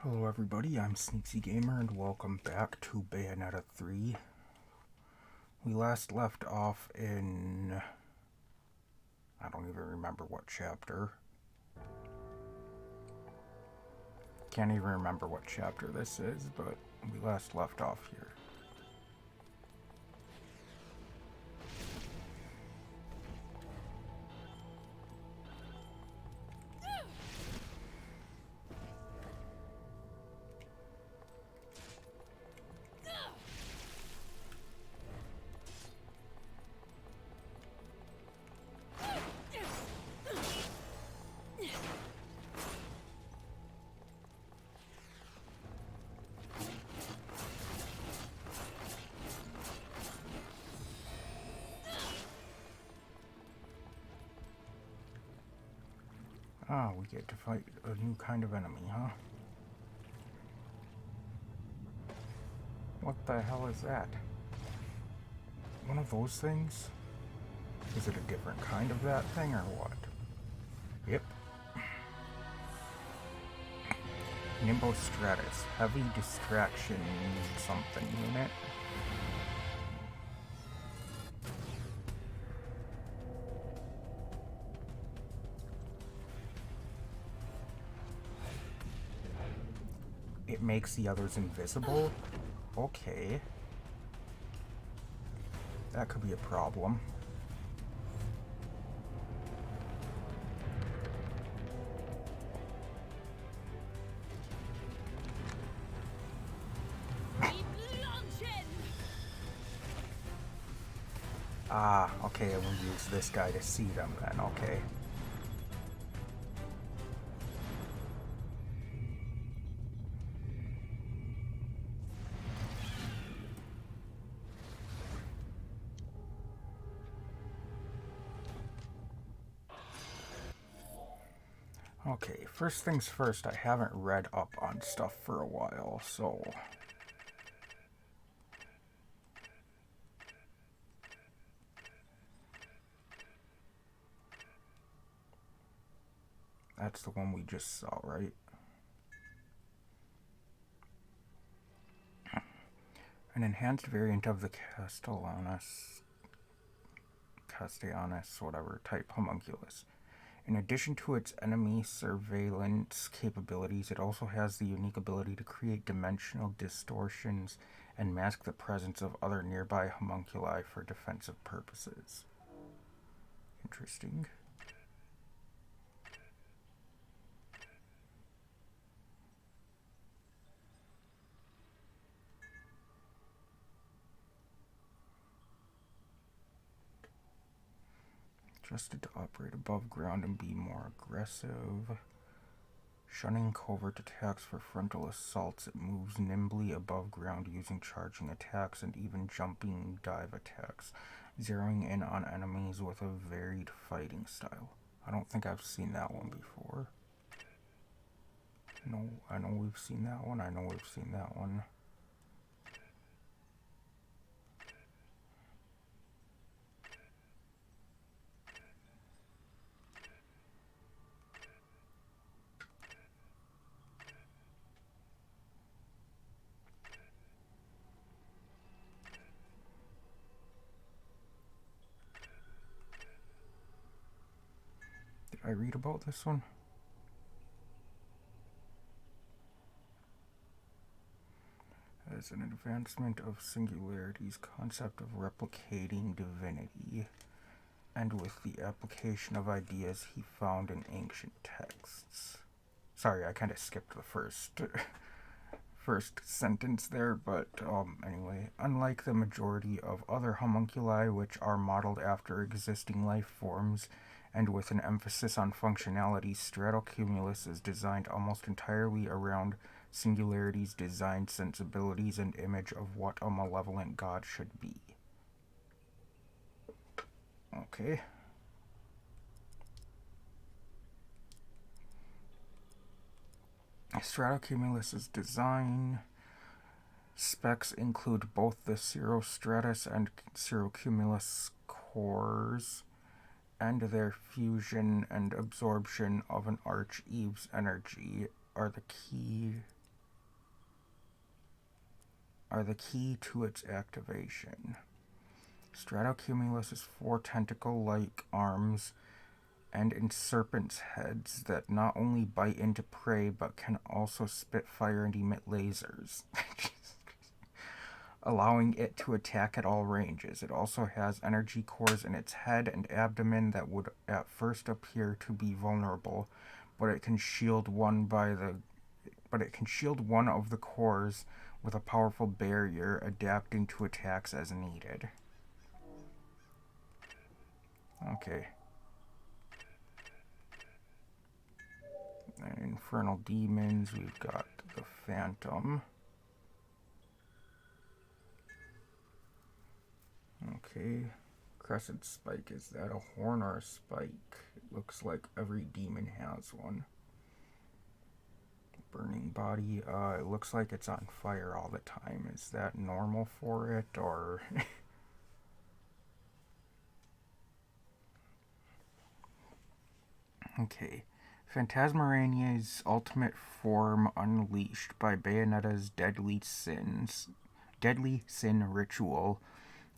Hello everybody, I'm Sneaksy Gamer and welcome back to Bayonetta 3. We last left off in... I don't even remember what chapter. Can't even remember what chapter this is, but we last left off here. Ah, we get to fight a new kind of enemy, huh? What the hell is that? One of those things? Is it a different kind of that thing or what? Yep. Nimbostratus, heavy distraction something unit. It makes the others invisible? Okay. That could be a problem. Ah, okay, we'll use this guy to see them then, okay. Okay, first things first, I haven't read up on stuff for a while, so... That's the one we just saw, right? An enhanced variant of the Castellanus, whatever, type homunculus. In addition to its enemy surveillance capabilities, it also has the unique ability to create dimensional distortions and mask the presence of other nearby homunculi for defensive purposes. Interesting. Adjusted to operate above ground and be more aggressive. Shunning covert attacks for frontal assaults, it moves nimbly above ground using charging attacks and even jumping dive attacks, zeroing in on enemies with a varied fighting style. I don't think I've seen that one before. No, I know we've seen that one. I know we've seen that one. Did I read about this one? As an advancement of Singularity's concept of replicating divinity, and with the application of ideas he found in ancient texts. Sorry, I kind of skipped the first sentence there, but anyway, unlike the majority of other homunculi, which are modeled after existing life forms, and with an emphasis on functionality, Stratocumulus is designed almost entirely around Singularity's design sensibilities and image of what a malevolent god should be. Okay. Stratocumulus's design specs include both the cirrostratus and cirrocumulus cores, and their fusion and absorption of an archeve's energy are the key are the key to its activation. Stratocumulus's 4 tentacle-like arms end in serpents' heads that not only bite into prey but can also spit fire and emit lasers, allowing it to attack at all ranges. It also has energy cores in its head and abdomen that would at first appear to be vulnerable, but it can shield one of the cores with a powerful barrier, adapting to attacks as needed. Okay. And infernal demons, we've got the Phantom. Okay. Crescent Spike, is that a horn or a spike? It looks like every demon has one. Burning Body, it looks like it's on fire all the time. Is that normal for it, or... Okay. Phantasmarania's ultimate form unleashed by Bayonetta's deadly sin ritual,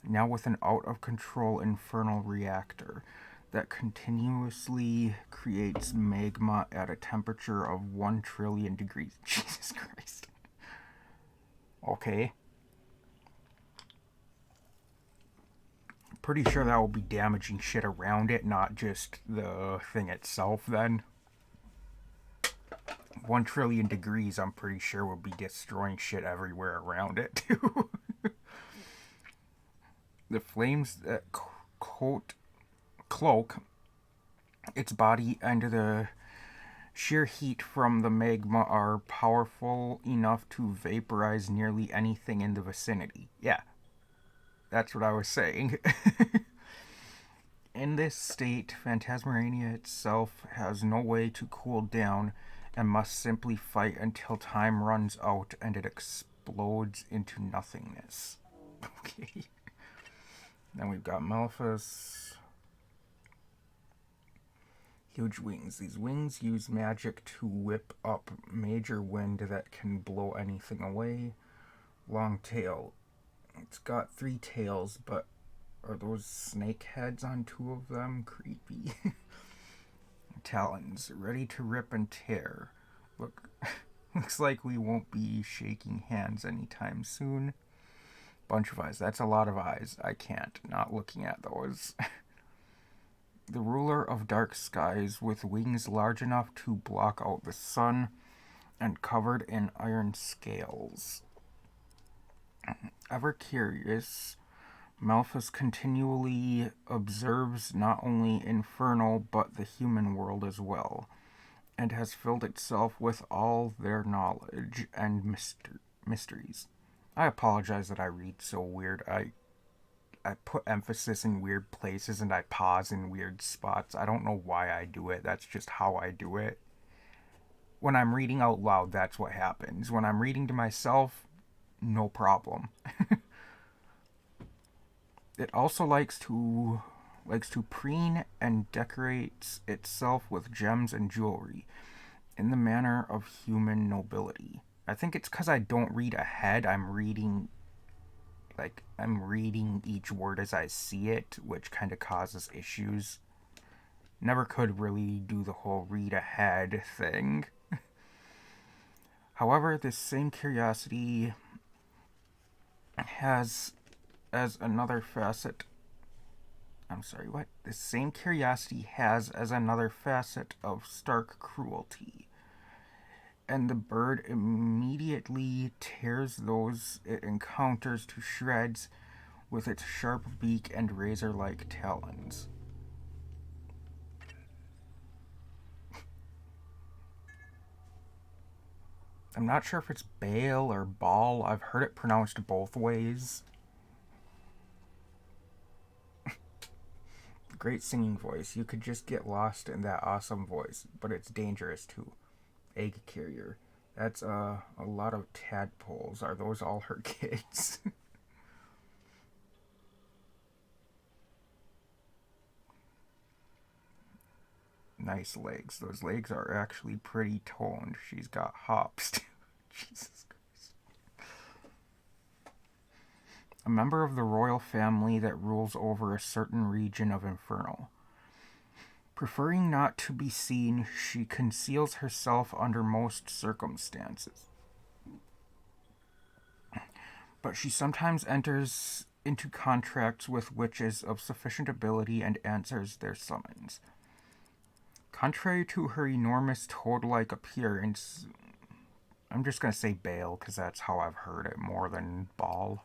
now with an out-of-control infernal reactor that continuously creates magma at a temperature of 1 trillion degrees. Jesus Christ. Okay. Pretty sure that will be damaging shit around it, not just the thing itself then. 1 trillion degrees, I'm pretty sure, will be destroying shit everywhere around it, too. The flames that cloak its body and the sheer heat from the magma are powerful enough to vaporize nearly anything in the vicinity. Yeah, that's what I was saying. In this state, Phantasmarania itself has no way to cool down and must simply fight until time runs out and it explodes into nothingness. Okay. Then we've got Malphas. Huge wings. These wings use magic to whip up major wind that can blow anything away. Long tail. It's got 3 tails, but are those snake heads on 2 of them? Creepy. Talons, ready to rip and tear. Looks like we won't be shaking hands anytime soon. Bunch of eyes. That's a lot of eyes. I can't not looking at those. The ruler of dark skies, with wings large enough to block out the sun and covered in iron scales. Ever curious, Malphas continually observes not only infernal but the human world as well, and has filled itself with all their knowledge and mysteries. I apologize that I read so weird. I put emphasis in weird places and I pause in weird spots. I don't know why I do it. That's just how I do it. When I'm reading out loud, that's what happens. When I'm reading to myself, no problem. It also likes to preen and decorates itself with gems and jewelry in the manner of human nobility. I think it's because I don't read ahead. I'm reading each word as I see it, which kind of causes issues. Never could really do the whole read ahead thing. However, this same curiosity has as another facet. This same curiosity has as another facet of stark cruelty. And the bird immediately tears those it encounters to shreds with its sharp beak and razor-like talons. I'm not sure if it's Baal or Baal. I've heard it pronounced both ways. Great singing voice. You could just get lost in that awesome voice, but it's dangerous too. Egg carrier. That's a lot of tadpoles. Are those all her kids? Nice legs. Those legs are actually pretty toned. She's got hops too. Jesus Christ. a member of the royal family that rules over a certain region of Inferno. Preferring not to be seen, she conceals herself under most circumstances. But she sometimes enters into contracts with witches of sufficient ability and answers their summons. Contrary to her enormous toad-like appearance, I'm just going to say Bale because that's how I've heard it more than Ball.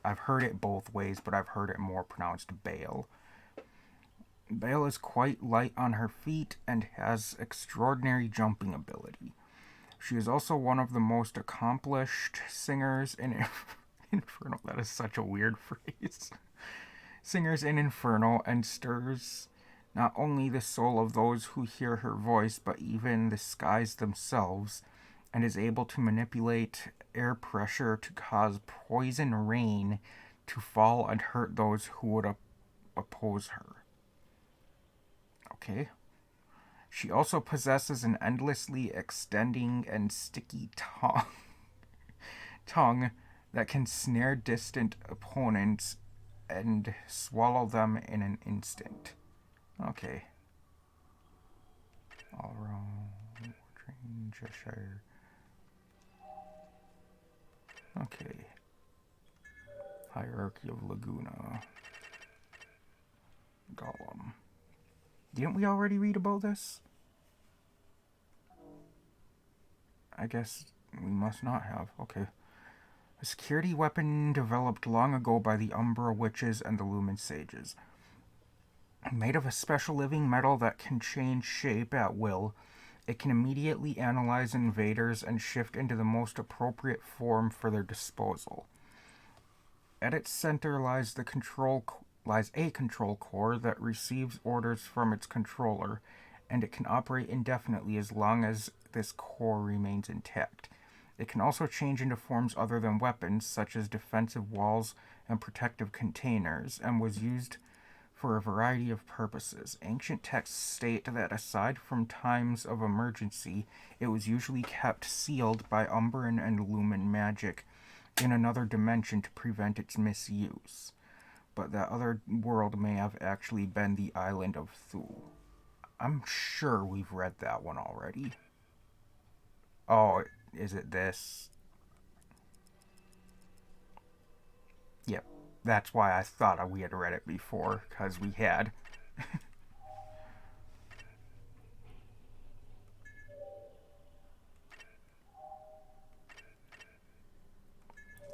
I've heard it both ways, but I've heard it more pronounced Bale. Bale is quite light on her feet and has extraordinary jumping ability. She is also one of the most accomplished singers in Inferno. That is such a weird phrase. Singers in Inferno, and stirs not only the soul of those who hear her voice, but even the skies themselves, and is able to manipulate air pressure to cause poison rain to fall and hurt those who would oppose her. Okay. She also possesses an endlessly extending and sticky tongue that can snare distant opponents and swallow them in an instant. Okay. All around Cheshire. Okay. Hierarchy of Laguna. Golem. Didn't we already read about this? I guess we must not have. Okay. A security weapon developed long ago by the Umbra Witches and the Lumen Sages. Made of a special living metal that can change shape at will, it can immediately analyze invaders and shift into the most appropriate form for their disposal. At its center lies a control core that receives orders from its controller, and it can operate indefinitely as long as this core remains intact. It can also change into forms other than weapons, such as defensive walls and protective containers, and was used for a variety of purposes. Ancient texts state that aside from times of emergency, it was usually kept sealed by Umbran and Lumen magic in another dimension to prevent its misuse. But that other world may have actually been the island of Thule. I'm sure we've read that one already. Oh, is it this? Yep, that's why I thought we had read it before, because we had.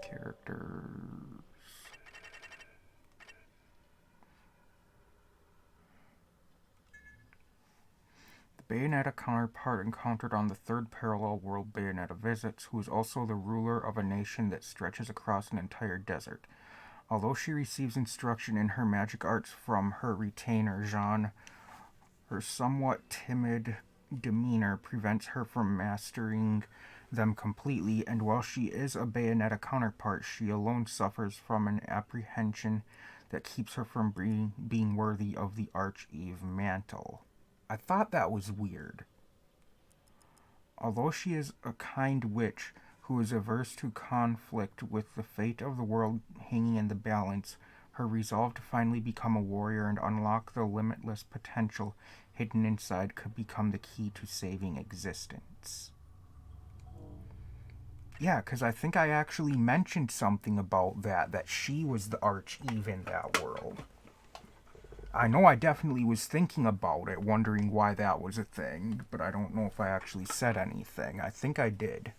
Characters. The Bayonetta counterpart encountered on the third parallel world Bayonetta visits, who is also the ruler of a nation that stretches across an entire desert. Although she receives instruction in her magic arts from her retainer, Jean, her somewhat timid demeanor prevents her from mastering them completely, and while she is a Bayonetta counterpart, she alone suffers from an apprehension that keeps her from being worthy of the Archeve mantle. I thought that was weird. Although she is a kind witch who is averse to conflict with the fate of the world hanging in the balance, her resolve to finally become a warrior and unlock the limitless potential hidden inside could become the key to saving existence. Yeah, because I think I actually mentioned something about that she was the Archeve in that world. I know I definitely was thinking about it, wondering why that was a thing, but I don't know if I actually said anything. I think I did.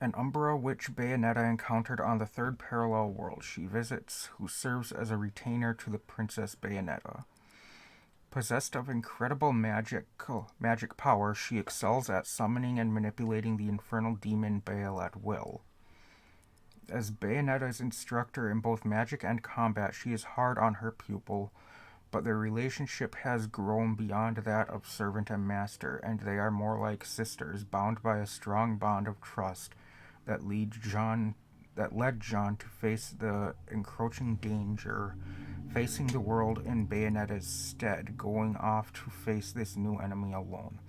An Umbra witch Bayonetta encountered on the third parallel world she visits, who serves as a retainer to the Princess Bayonetta. Possessed of incredible magic power, she excels at summoning and manipulating the infernal demon Baal at will. As Bayonetta's instructor in both magic and combat, she is hard on her pupil, but their relationship has grown beyond that of servant and master, and they are more like sisters, bound by a strong bond of trust that led John to face the encroaching danger facing the world in Bayonetta's stead, going off to face this new enemy alone.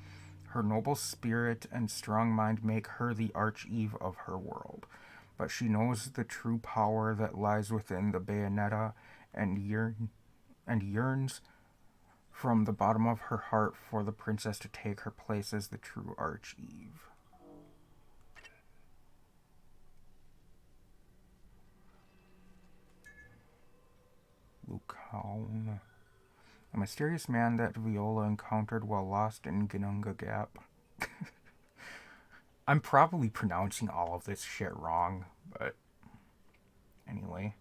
Her noble spirit and strong mind make her the Archeve of her world, but she knows the true power that lies within the Bayonetta and, and yearns from the bottom of her heart for the princess to take her place as the true Archeve. Lucaun. A mysterious man that Viola encountered while lost in Ginunga Gap. I'm probably pronouncing all of this shit wrong, but anyway.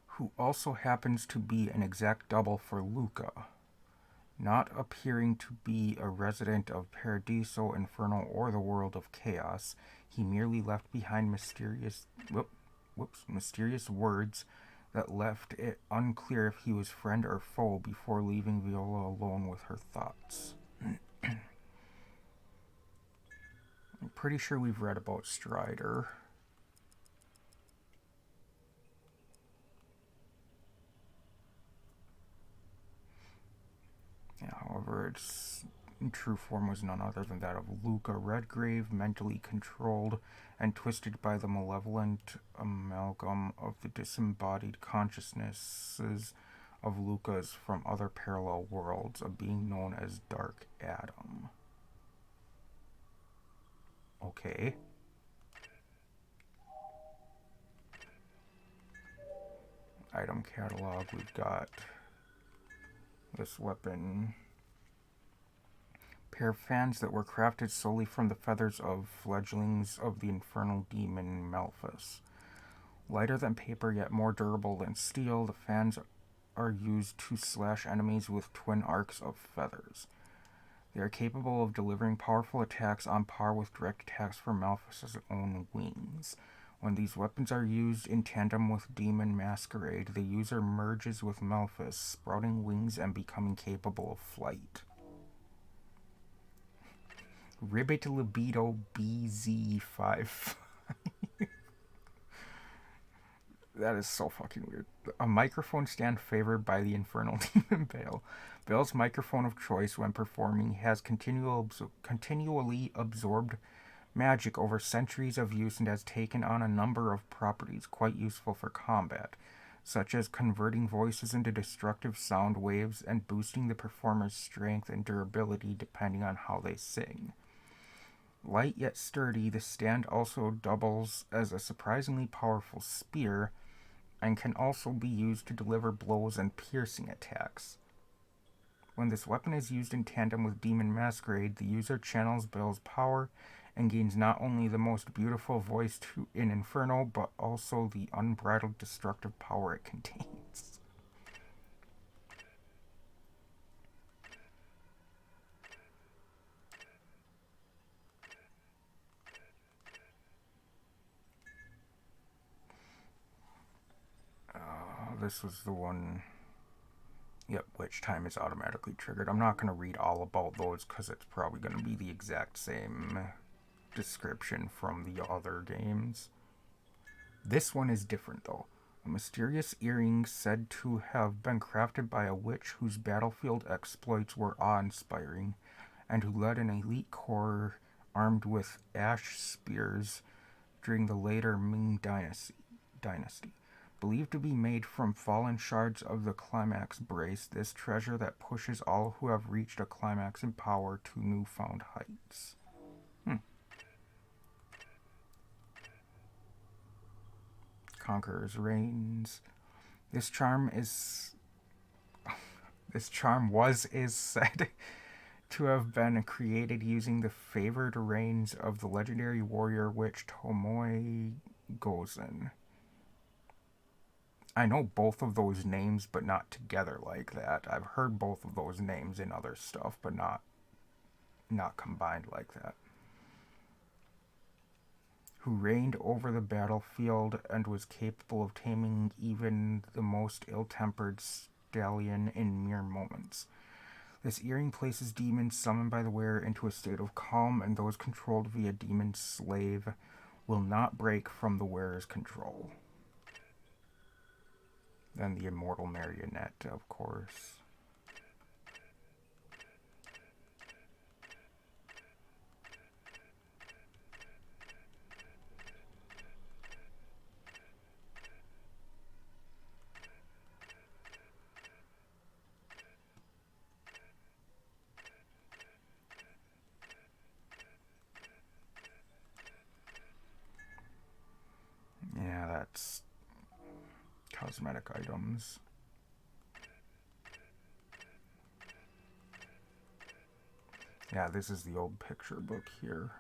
Who also happens to be an exact double for Luca. Not appearing to be a resident of Paradiso, Inferno, or the world of chaos, he merely left behind mysterious words that left it unclear if he was friend or foe before leaving Viola alone with her thoughts. I'm pretty sure we've read about Strider. Yeah, however, its true form was none other than that of Luca Redgrave, mentally controlled and twisted by the malevolent amalgam of the disembodied consciousnesses of Lucas from other parallel worlds, a being known as Dark Adam. Okay. Item catalog, we've got this weapon. Pair of fans that were crafted solely from the feathers of fledglings of the infernal demon Malphus. Lighter than paper, yet more durable than steel, the fans are used to slash enemies with twin arcs of feathers. They are capable of delivering powerful attacks on par with direct attacks from Malphus's own wings. When these weapons are used in tandem with Demon Masquerade, the user merges with Malphus, sprouting wings and becoming capable of flight. Ribbit Libido BZ5. That is so fucking weird. A microphone stand favored by the infernal demon Bale. Bale's microphone of choice when performing has continually absorbed magic over centuries of use and has taken on a number of properties quite useful for combat, such as converting voices into destructive sound waves and boosting the performer's strength and durability depending on how they sing. Light yet sturdy, the stand also doubles as a surprisingly powerful spear and can also be used to deliver blows and piercing attacks. When this weapon is used in tandem with Demon Masquerade, the user channels Bale's power and gains not only the most beautiful voice in Inferno, but also the unbridled destructive power it contains. This was the one. Yep, which time is automatically triggered. I'm not going to read all about those because it's probably going to be the exact same description from the other games. This one is different though. A mysterious earring said to have been crafted by a witch whose battlefield exploits were awe-inspiring and who led an elite corps armed with ash spears during the later Ming Dynasty. Believed to be made from fallen shards of the climax brace, this treasure that pushes all who have reached a climax in power to newfound heights. Conqueror's Reigns. This charm is said to have been created using the favored reins of the legendary warrior witch Tomoe Gozen. I know both of those names, but not together like that. I've heard both of those names in other stuff, but not combined like that. Who reigned over the battlefield and was capable of taming even the most ill-tempered stallion in mere moments. This earring places demons summoned by the wearer into a state of calm, and those controlled via demon slave will not break from the wearer's control. Then the immortal marionette, of course. cosmetic items. Yeah, this is the old picture book here.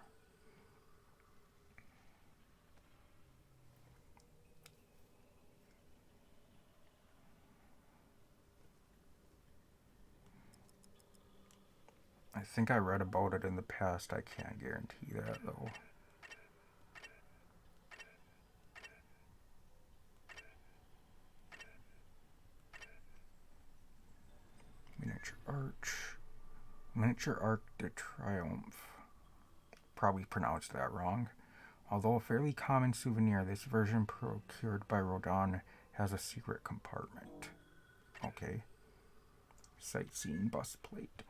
I think I read about it in the past. I can't guarantee that, though. Miniature Arch. Miniature Arc de Triomphe. Probably pronounced that wrong. Although a fairly common souvenir, this version procured by Rodin has a secret compartment. Okay. Sightseeing bus plate.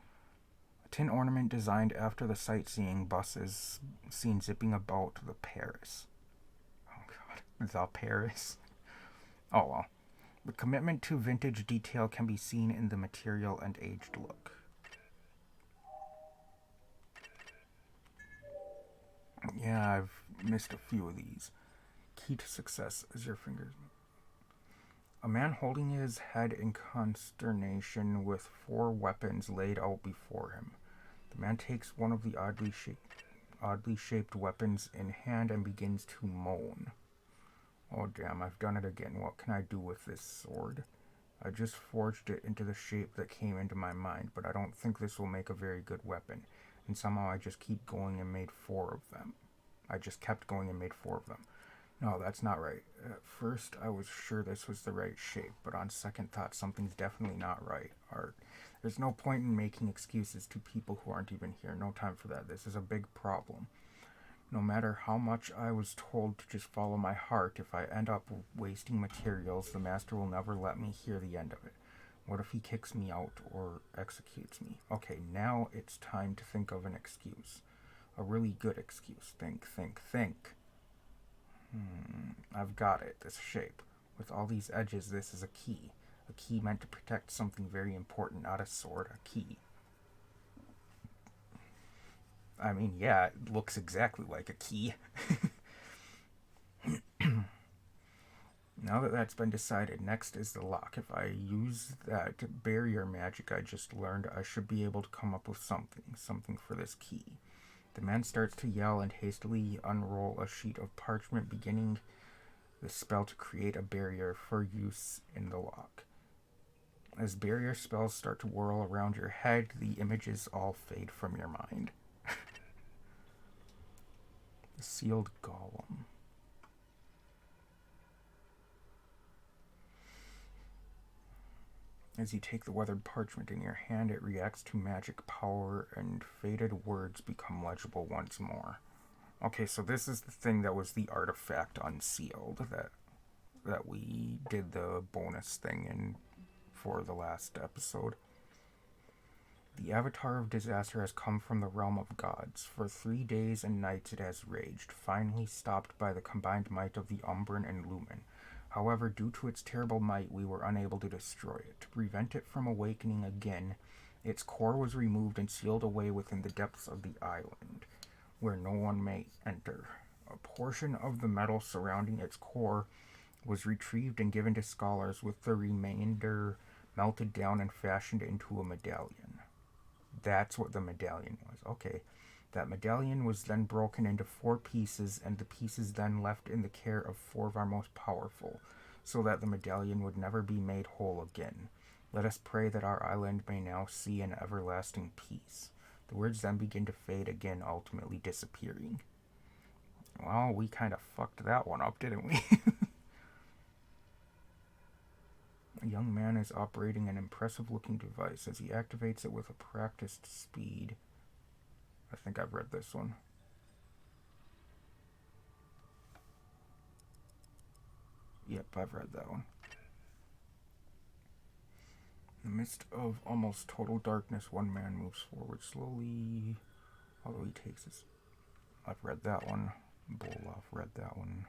A tin ornament designed after the sightseeing buses seen zipping about the Paris. Oh god, the Paris. Oh well. The commitment to vintage detail can be seen in the material and aged look. Yeah, I've missed a few of these. Key to success is your fingers. A man holding his head in consternation with 4 weapons laid out before him. The man takes one of the oddly shaped weapons in hand and begins to moan. Oh damn, I've done it again. What can I do with this sword? I just forged it into the shape that came into my mind, but I don't think this will make a very good weapon. And somehow I just keep going and made 4 of them. I just kept going and made 4 of them. No, that's not right. At first, I was sure this was the right shape, but on second thought, something's definitely not right. Art. There's no point in making excuses to people who aren't even here. No time for that. This is a big problem. No matter how much I was told to just follow my heart, if I end up wasting materials, the master will never let me hear the end of it. What if he kicks me out or executes me? Okay, now it's time to think of an excuse. A really good excuse. Think, think, think. I've got it. This shape. With all these edges, this is a key. A key meant to protect something very important, not a sword, a key. I mean, yeah, it looks exactly like a key. Now that that's been decided, next is the lock. If I use that barrier magic I just learned, I should be able to come up with something for this key. The man starts to yell and hastily unroll a sheet of parchment, beginning the spell to create a barrier for use in the lock. As barrier spells start to whirl around your head, the images all fade from your mind. The sealed golem. As you take the weathered parchment in your hand, it reacts to magic power and faded words become legible once more. Okay, so this is the thing that was the artifact unsealed that we did the bonus thing in for the last episode. The avatar of disaster has come from the realm of gods. For 3 days and nights it has raged, finally stopped by the combined might of the Umbran and Lumen. However, due to its terrible might, we were unable to destroy it. To prevent it from awakening again, its core was removed and sealed away within the depths of the island, where no one may enter. A portion of the metal surrounding its core was retrieved and given to scholars, with the remainder melted down and fashioned into a medallion. That's what the medallion was. Okay. That medallion was then broken into 4 pieces, and the pieces then left in the care of 4 of our most powerful, so that the medallion would never be made whole again. Let us pray that our island may now see an everlasting peace. The words then begin to fade again, ultimately disappearing. Well, we kind of fucked that one up, didn't we? A young man is operating an impressive-looking device. As he activates it with a practiced speed, I think I've read this one. Yep, I've read that one. In the midst of almost total darkness, one man moves forward slowly, although he takes his... I've read that one. Bolov read that one.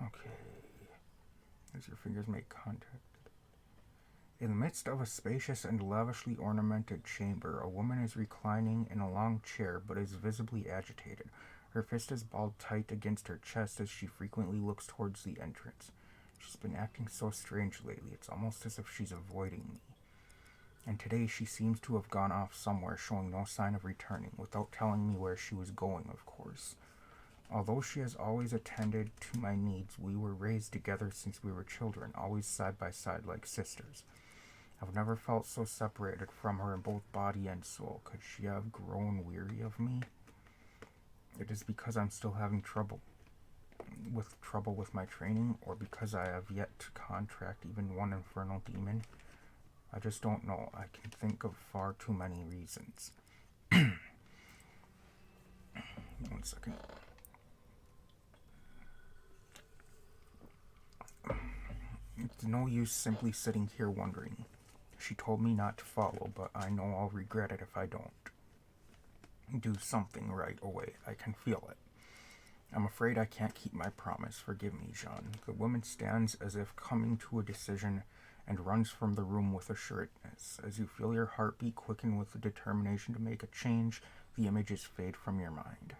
Okay. As your fingers make contact, In the midst of a spacious and lavishly ornamented chamber, a woman is reclining in a long chair but is visibly agitated. Her fist is balled tight against her chest as she frequently looks towards the entrance. She's been acting so strange lately, it's almost as if she's avoiding me. And today she seems to have gone off somewhere, showing no sign of returning, without telling me where she was going, of course. Although she has always attended to my needs, we were raised together since we were children, always side by side like sisters. I've never felt so separated from her in both body and soul. Could she have grown weary of me? It is because I'm still having trouble with my training, or because I have yet to contract even one infernal demon. I just don't know. I can think of far too many reasons. 1 second. It's no use simply sitting here wondering. She told me not to follow, but I know I'll regret it if I don't do something right away. I can feel it. I'm afraid I can't keep my promise. Forgive me, Jean. The woman stands as if coming to a decision and runs from the room with assuredness. As you feel your heartbeat quicken with the determination to make a change, the images fade from your mind.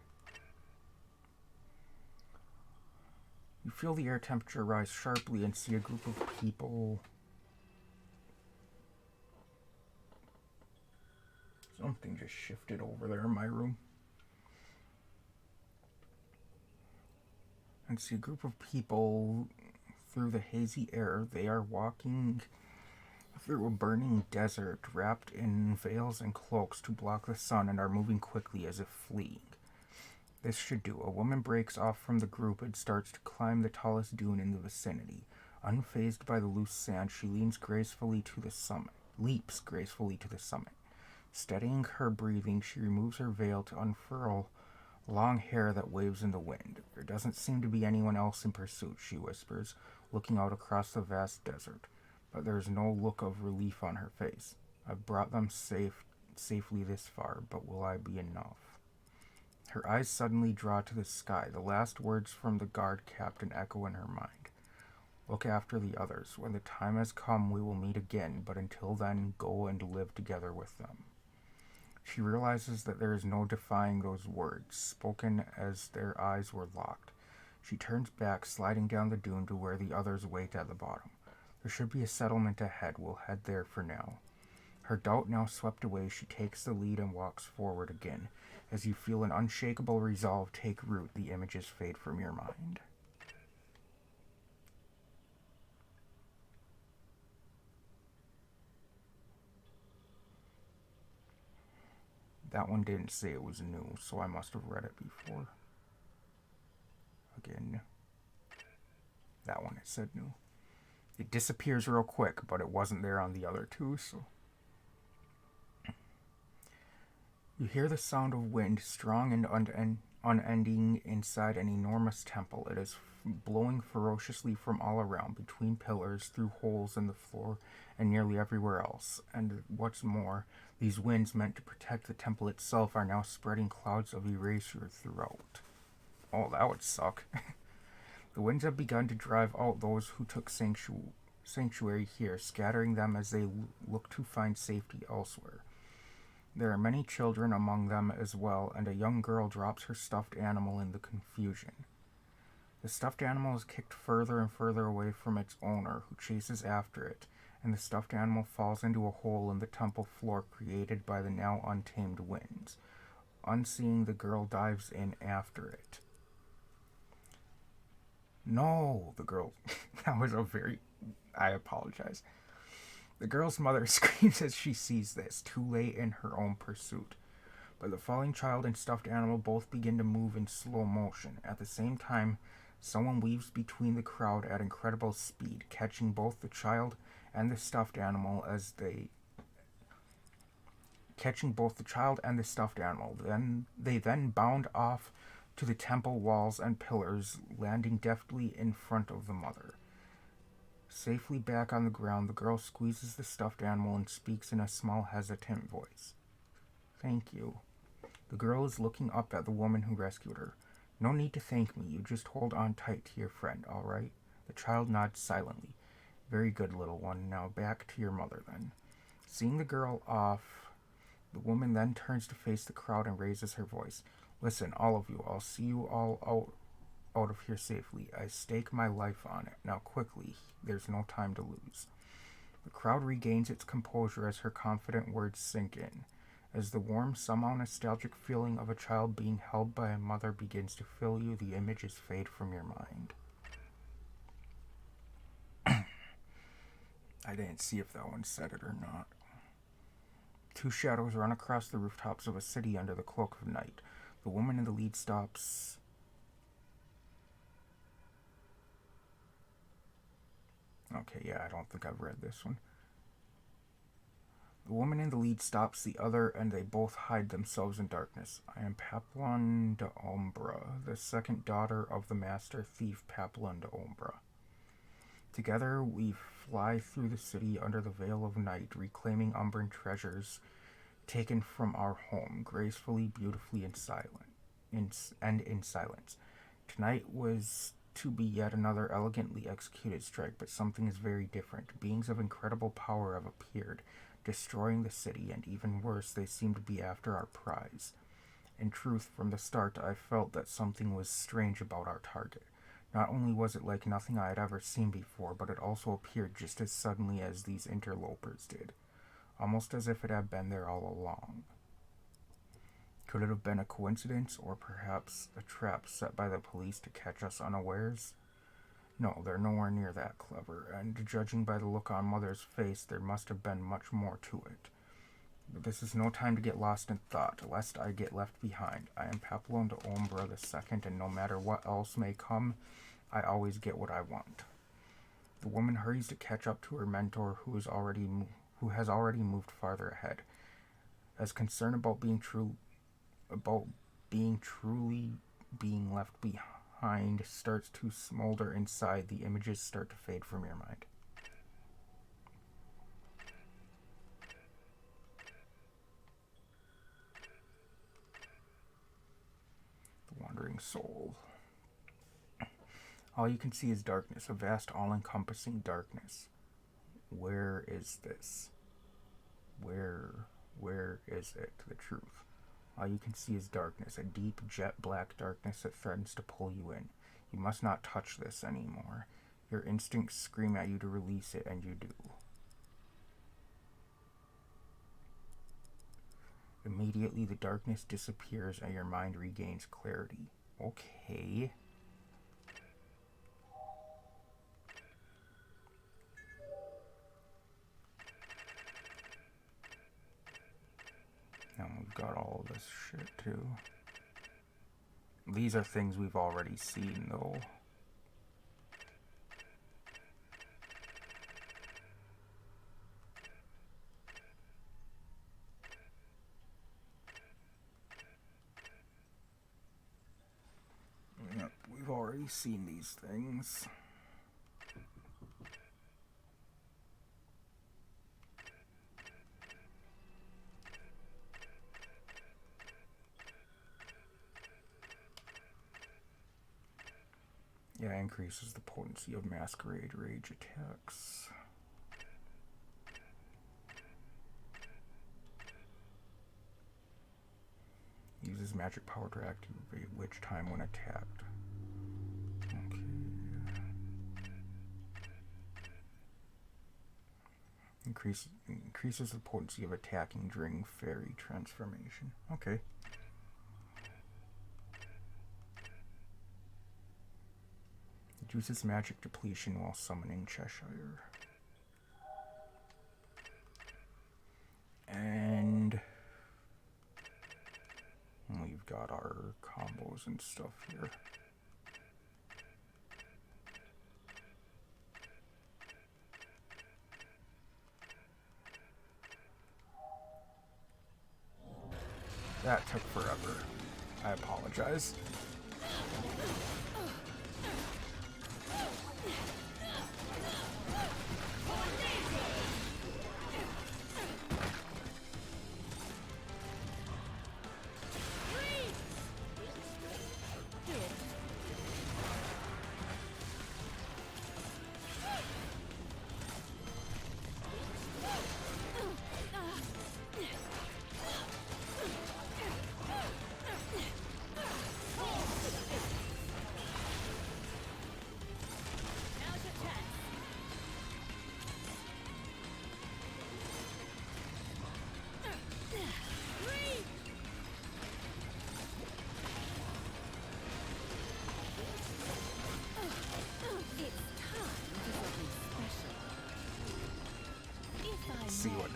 You feel the air temperature rise sharply and see a group of people. Something just shifted over there in my room. And see a group of people through the hazy air. They are walking through a burning desert, wrapped in veils and cloaks to block the sun, and are moving quickly as if fleeing. This should do. A woman breaks off from the group and starts to climb the tallest dune in the vicinity. Unfazed by the loose sand, she leaps gracefully to the summit. Steadying her breathing, she removes her veil to unfurl long hair that waves in the wind. There doesn't seem to be anyone else in pursuit, she whispers, looking out across the vast desert. But there is no look of relief on her face. I've brought them safely this far, but will I be enough? Her eyes suddenly draw to the sky. The last words from the guard captain echo in her mind. Look after the others. When the time has come, we will meet again, but until then, go and live together with them. She realizes that there is no defying those words, spoken as their eyes were locked. She turns back, sliding down the dune to where the others wait at the bottom. There should be a settlement ahead. We'll head there for now. Her doubt now swept away, she takes the lead and walks forward again. As you feel an unshakable resolve take root, the images fade from your mind. That one didn't say it was new, so I must have read it before. Again. That one, it said new. It disappears real quick, but it wasn't there on the other two, so... You hear the sound of wind, strong and unending, inside an enormous temple. It is blowing ferociously from all around, between pillars, through holes in the floor, and nearly everywhere else. And what's more, these winds meant to protect the temple itself are now spreading clouds of erasure throughout. Oh, that would suck. The winds have begun to drive out those who took sanctuary here, scattering them as they look to find safety elsewhere. There are many children among them as well, and a young girl drops her stuffed animal in the confusion. The stuffed animal is kicked further and further away from its owner, who chases after it, and the stuffed animal falls into a hole in the temple floor created by the now untamed winds. Unseeing, the girl dives in after it. No, the girl... That was a very... I apologize. The girl's mother screams as she sees this, too late in her own pursuit. But the falling child and stuffed animal both begin to move in slow motion. At the same time, someone weaves between the crowd at incredible speed, catching both the child and the stuffed animal as they... Then they bound off to the temple walls and pillars, landing deftly in front of the mother. Safely back on the ground, the girl squeezes the stuffed animal and speaks in a small, hesitant voice. Thank you. The girl is looking up at the woman who rescued her. No need to thank me. You just hold on tight to your friend, all right? The child nods silently. Very good, little one. Now back to your mother, then. Seeing the girl off, the woman then turns to face the crowd and raises her voice. Listen, all of you, I'll see you all out of here safely. I stake my life on it. Now quickly, there's no time to lose. The crowd regains its composure as her confident words sink in. As the warm, somehow nostalgic feeling of a child being held by a mother begins to fill you, the images fade from your mind. I didn't see if that one said it or not. Two shadows run across the rooftops of a city under the cloak of night. The woman in the lead stops. Okay, yeah, I don't think I've read this one. The woman in the lead stops the other, and they both hide themselves in darkness. I am Papillon de Ombra, the second daughter of the master thief Papillon de Ombra. Together we fly through the city under the veil of night, reclaiming Umbran treasures taken from our home, gracefully, beautifully, in silence. Tonight was to be yet another elegantly executed strike, but something is very different. Beings of incredible power have appeared, destroying the city, and even worse, they seem to be after our prize. In truth, from the start, I felt that something was strange about our target. Not only was it like nothing I had ever seen before, but it also appeared just as suddenly as these interlopers did, almost as if it had been there all along. Could it have been a coincidence, or perhaps a trap set by the police to catch us unawares? No, they're nowhere near that clever, and judging by the look on Mother's face, there must have been much more to it. But this is no time to get lost in thought, lest I get left behind. I am Papillon de Ombra II, and no matter what else may come, I always get what I want. The woman hurries to catch up to her mentor, who has already moved farther ahead. As concerned about being truly being left behind starts to smolder inside, the images start to fade from your mind. The Wandering Soul. All you can see is darkness, a vast, all-encompassing darkness. Where is this? Where is it, the truth? All you can see is darkness, a deep, jet-black darkness that threatens to pull you in. You must not touch this anymore. Your instincts scream at you to release it, and you do. Immediately, the darkness disappears and your mind regains clarity. Okay. And we've got all this shit too. These are things we've already seen though. Yep, we've already seen these things. Yeah, increases the potency of masquerade rage attacks. Uses magic power to activate witch time when attacked. Okay. Increases the potency of attacking during fairy transformation. Okay. Reduces magic depletion while summoning Cheshire. And we've got our combos and stuff here. That took forever. I apologize.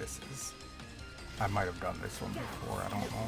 this is. I might have done this one before, I don't know.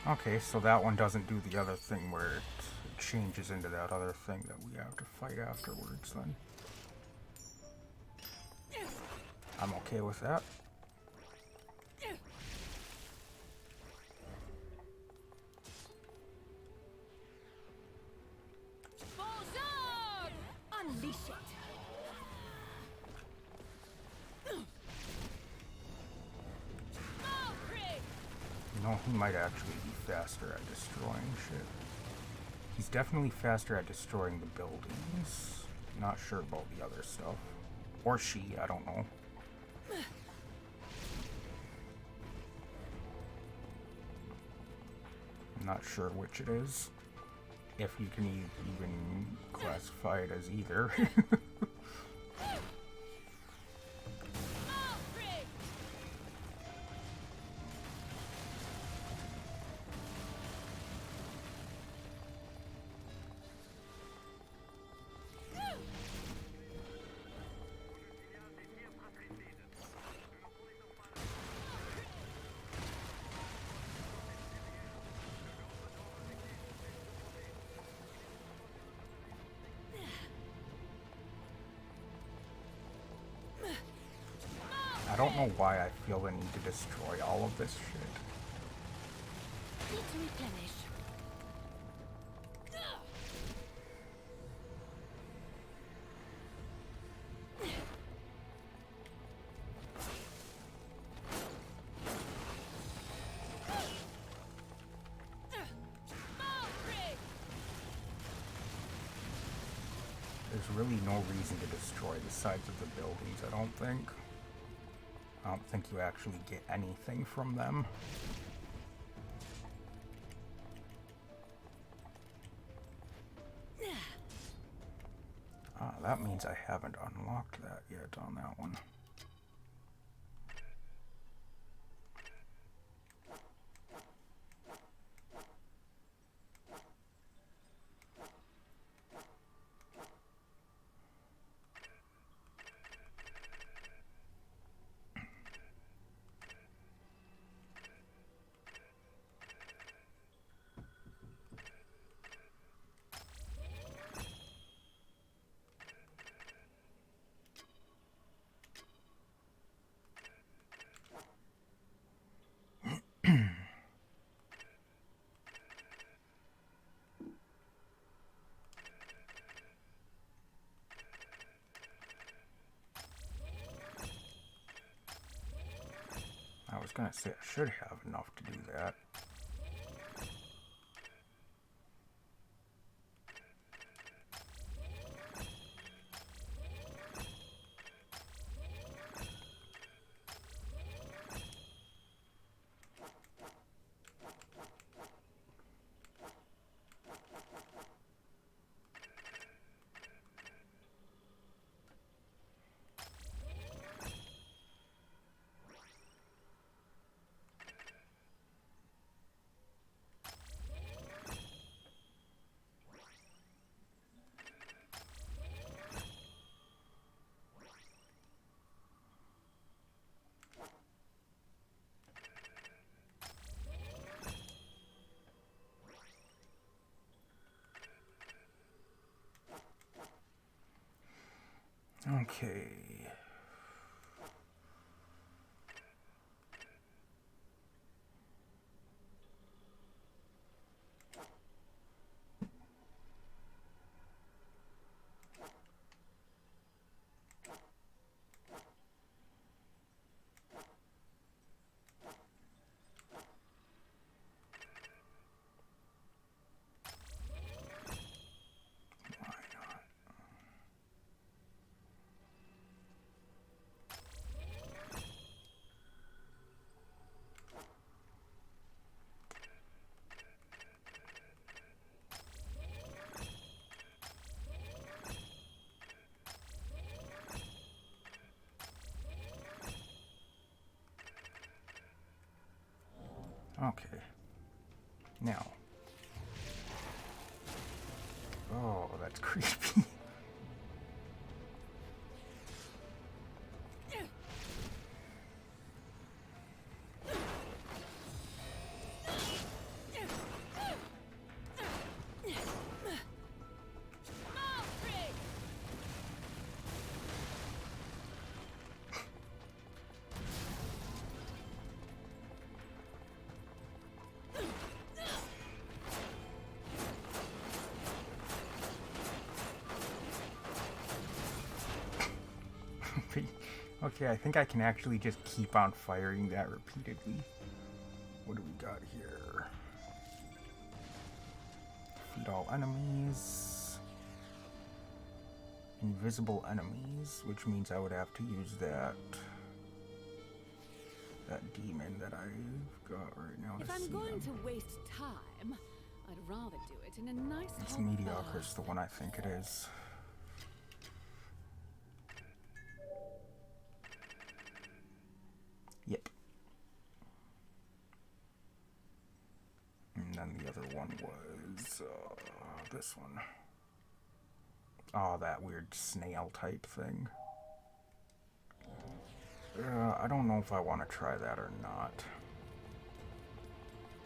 Okay, so that one doesn't do the other thing where it changes into that other thing that we have to fight afterwards, then. I'm okay with that. Unleash it. No, he might actually be faster at destroying shit. He's definitely faster at destroying the buildings. Not sure about the other stuff. Or she, I don't know. I'm not sure which it is. If you can even classify it as either. I don't know why I feel the need to destroy all of this shit. Need to replenish. There's really no reason to destroy the sides of the buildings, I don't think. I don't think you actually get anything from them. That means I haven't unlocked that yet on that one. I was gonna say I should have enough to do that. Okay. Okay. Now. Oh, that's creepy. Okay, I think I can actually just keep on firing that repeatedly. What do we got here? Defeat all enemies. Invisible enemies, which means I would have to use that demon that I've got right now to If I'm see going them. to waste time, I'd rather do it in a nice It's hot Mediocre's bath. the one I think it is. Yep. And then the other one was this one. Oh, that weird snail type thing. I don't know if I want to try that or not.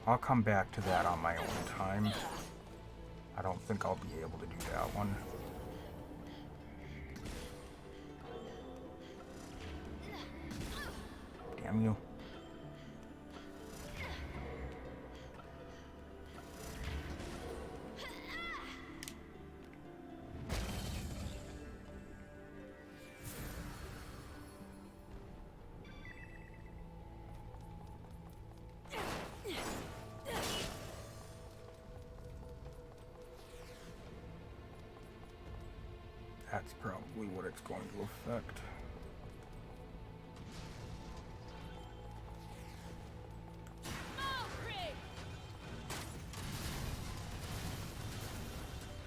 I'll come back to that on my own time. I don't think I'll be able to do that one. Damn you. That's probably what it's going to affect.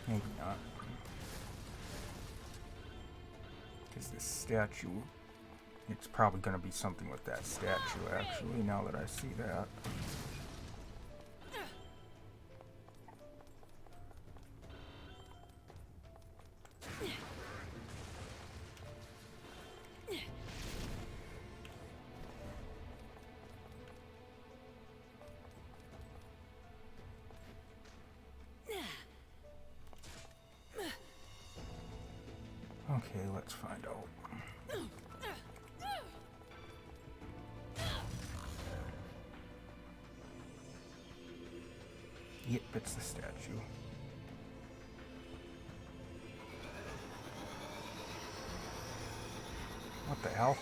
Maybe not. Because this statue, it's probably going to be something with that statue, actually, now that I see that. Okay, let's find out. Yep, it's the statue. What the hell?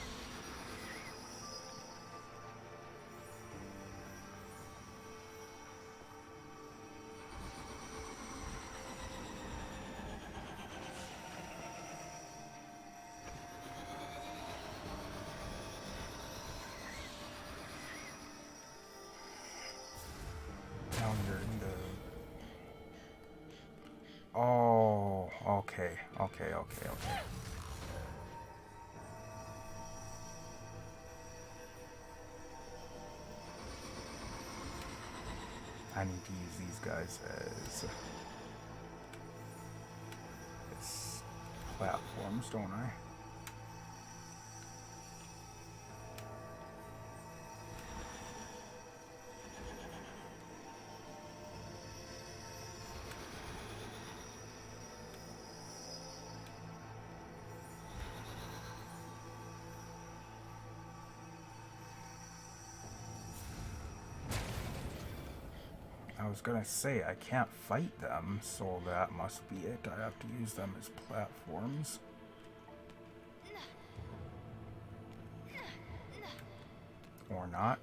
Down here in the... Oh, okay. I need to use these guys as platforms, don't I? was gonna say, I can't fight them, so that must be it. I have to use them as platforms. Or not.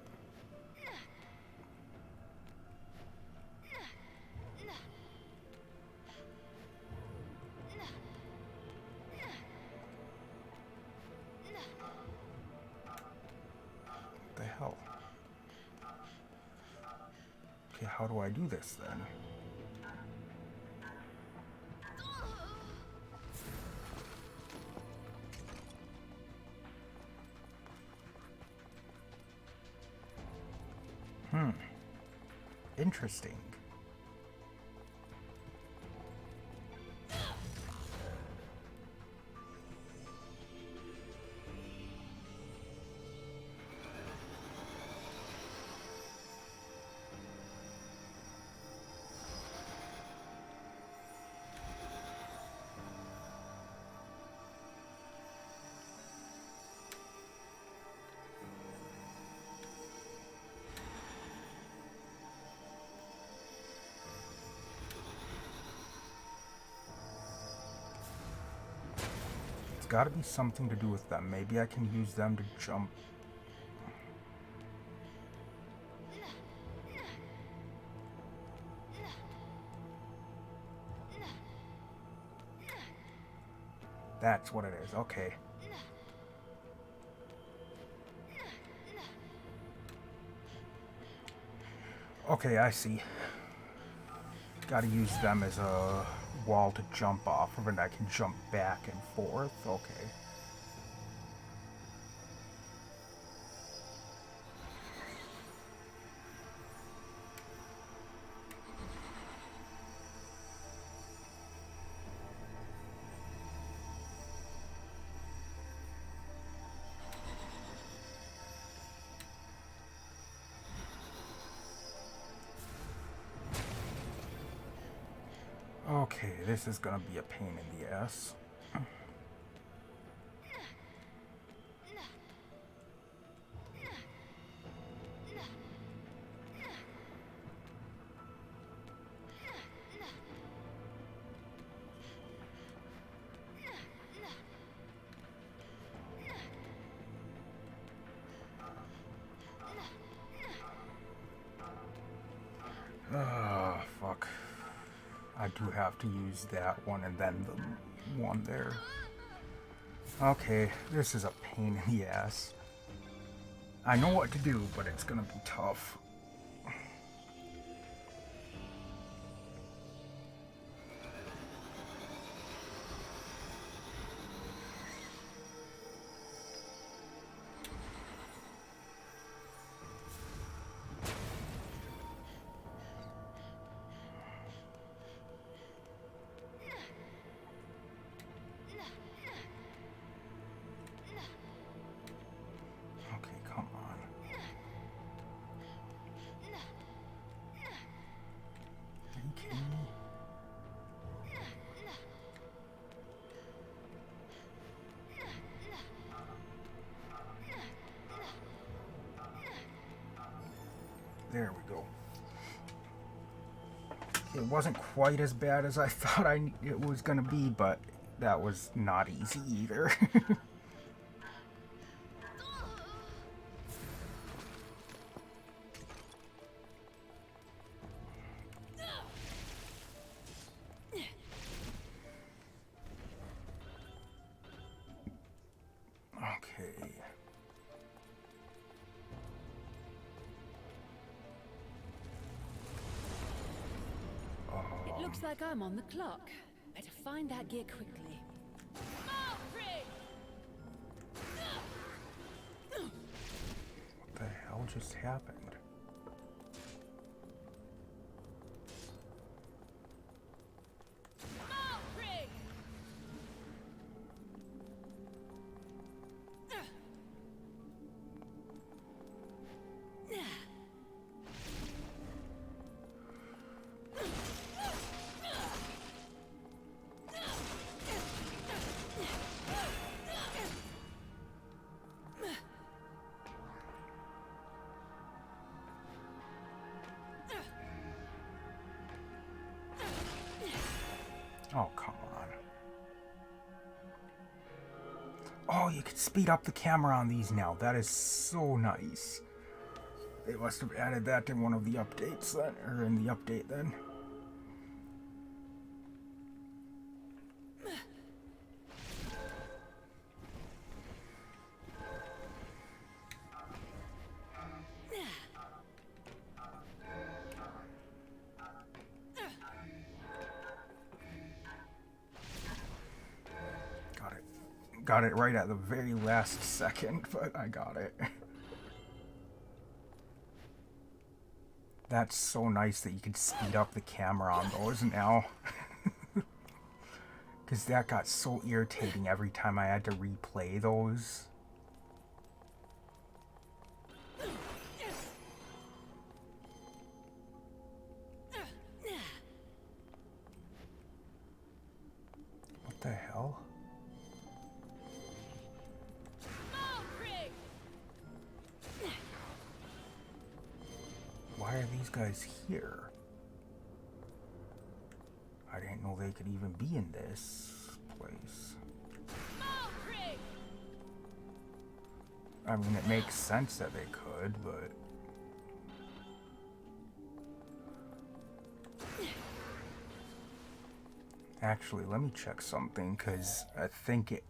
What the hell? Okay, how do I do this then? Interesting. It's got to be something to do with them. Maybe I can use them to jump. That's what it is. Okay. Okay, I see. Gotta use them as a wall to jump off of, and I can jump back and forth. Okay. Okay, this is gonna be a pain in the ass. Fuck. I do have to use that one and then the one there. Okay, this is a pain in the ass. I know what to do, but it's gonna be tough. There we go. It wasn't quite as bad as I thought it was gonna be, but that was not easy either. Okay. It looks like I'm on the clock. Better find that gear quickly. What the hell just happened? Oh, come on. Oh, you can speed up the camera on these now. That is so nice. They must have added that in one of the updates then, or in the update then. Got it right at the very last second, but I got it. That's so nice that you can speed up the camera on those now. Because that got so irritating every time I had to replay those. What the hell? Why are these guys here? I didn't know they could even be in this place. I mean, it makes sense that they could, but... Actually, let me check something, because I think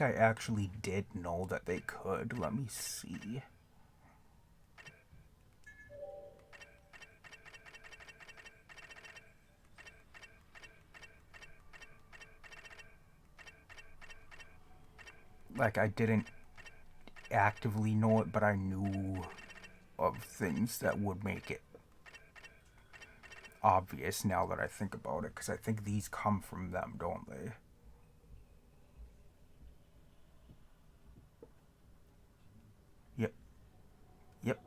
I actually did know that they could. Let me see. Like, I didn't actively know it, but I knew of things that would make it obvious now that I think about it, because I think these come from them, don't they? Yep. Yep.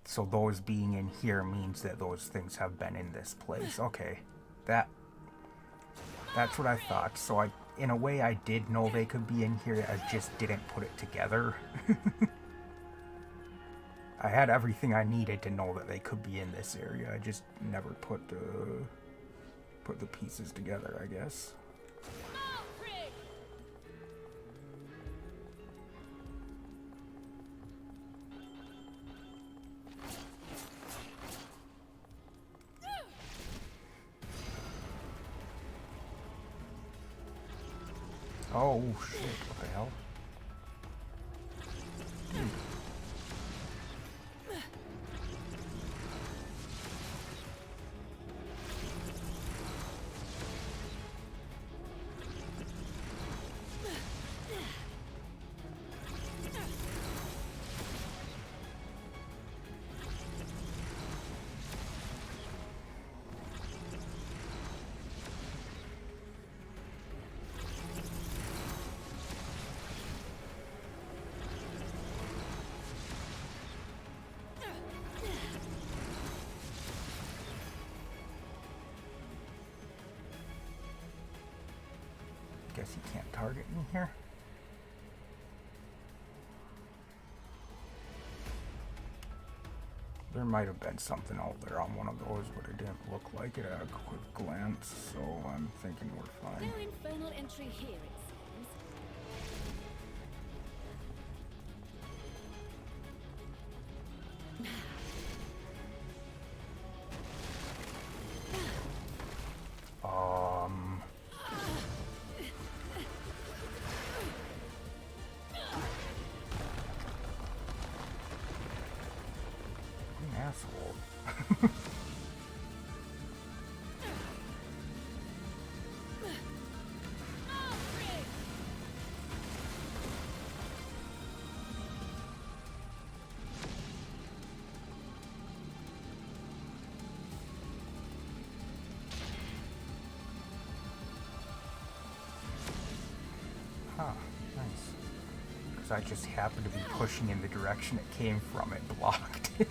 So those being in here means that those things have been in this place. Okay. That's what I thought. So in a way, I did know they could be in here. I just didn't put it together. I had everything I needed to know that they could be in this area. I just never put the pieces together, I guess. Oh shit, what the hell? Guess he can't target me here. There might have been something out there on one of those, but it didn't look like it at a quick glance, so I'm thinking we're fine. No infernal entry here, it seems. Asshole. Huh, nice. Because I just happened to be pushing in the direction it came from. It blocked it.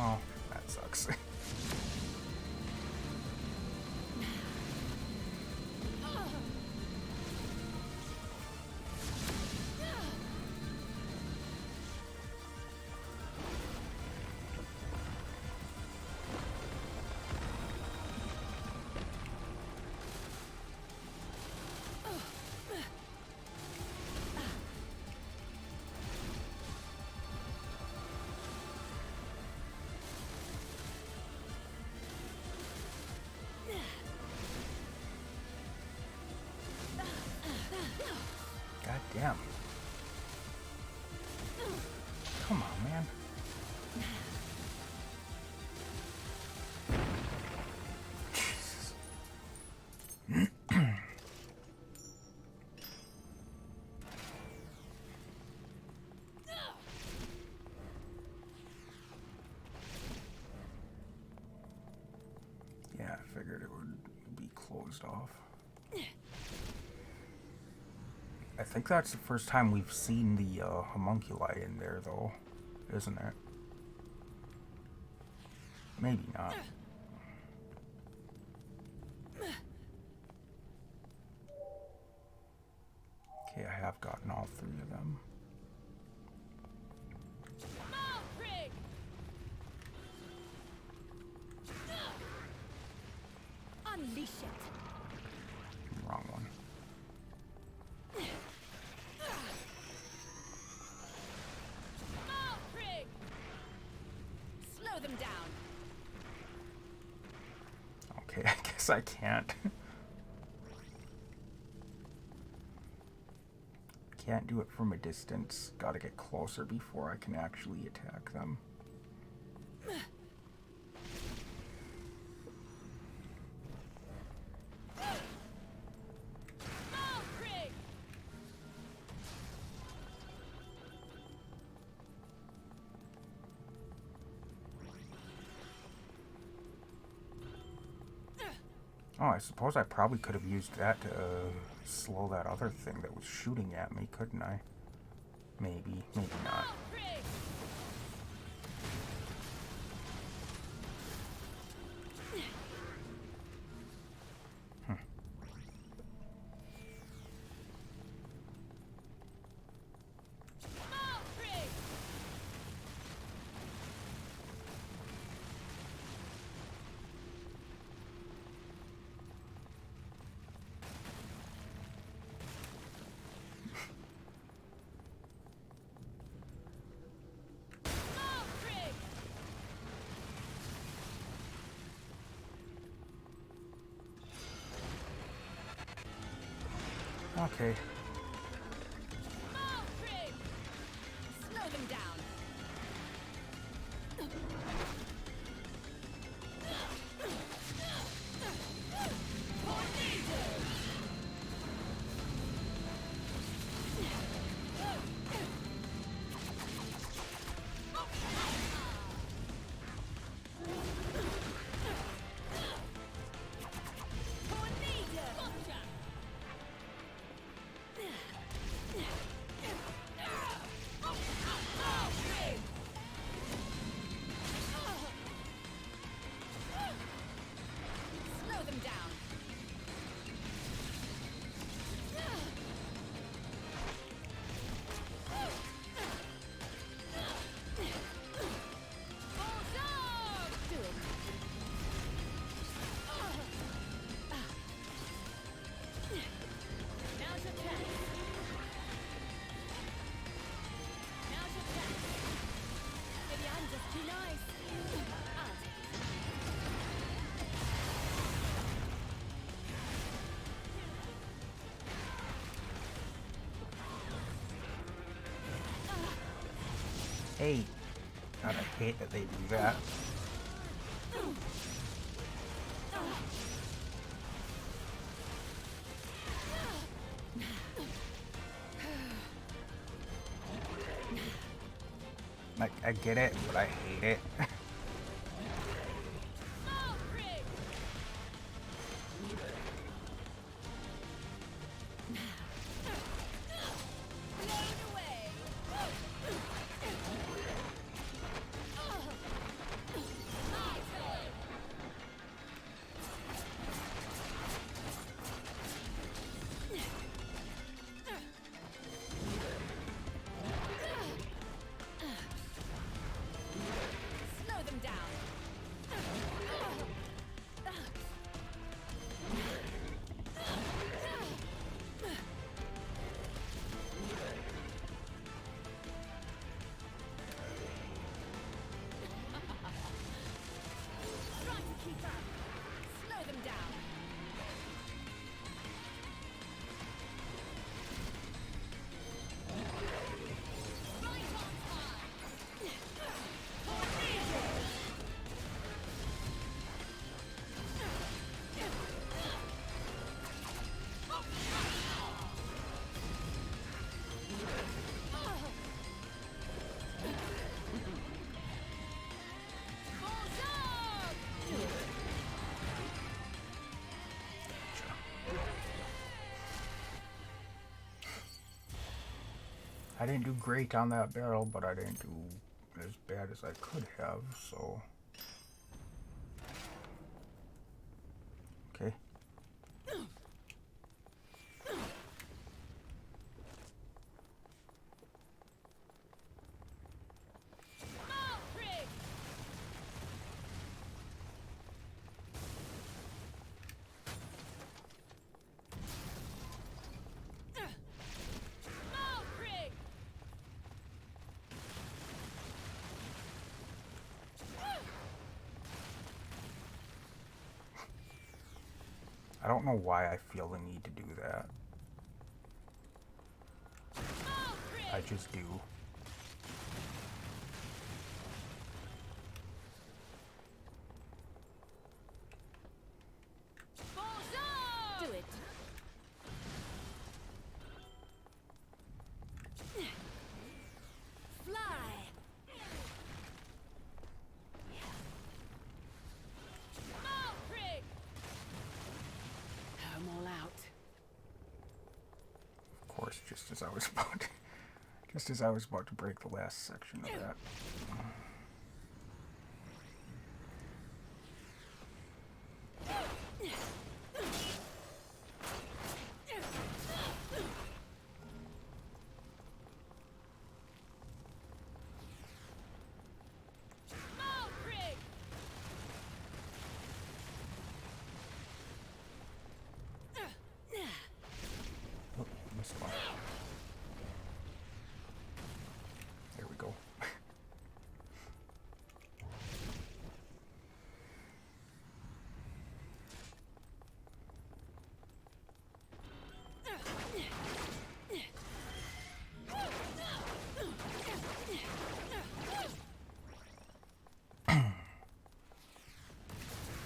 Oh, that sucks. God damn. Come on, man. Jesus. Yeah, I figured it would be closed off. I think that's the first time we've seen the homunculi in there, though, isn't it? Maybe not. Okay, I have gotten all 3 of them. Unleash it. Wrong one. Slow them down. Okay, I guess I can't. Can't do it from a distance. Gotta get closer before I can actually attack them. Oh, I suppose I probably could have used that to slow that other thing that was shooting at me, couldn't I? Maybe, maybe not. Okay. Slow them down. Slow them down. Bulldog! Do it. Now's your chance. Now's your chance. Maybe I'm just too nice. I'll take it. Hey. God, I hate that they do that. Like, I get it, but I hate it. Blown away. I didn't do great on that battle, but I didn't do as bad as I could have, so... Okay. Valkyrie! Valkyrie! I don't know why I feel the need to do that. Valkyrie! I just do. Bonjour! Do it. Fly! Valkyrie! I'm all out. Of course, just as I was about to, just as I was about to break the last section of that. Valkyrie! Oh, missed one. There we go.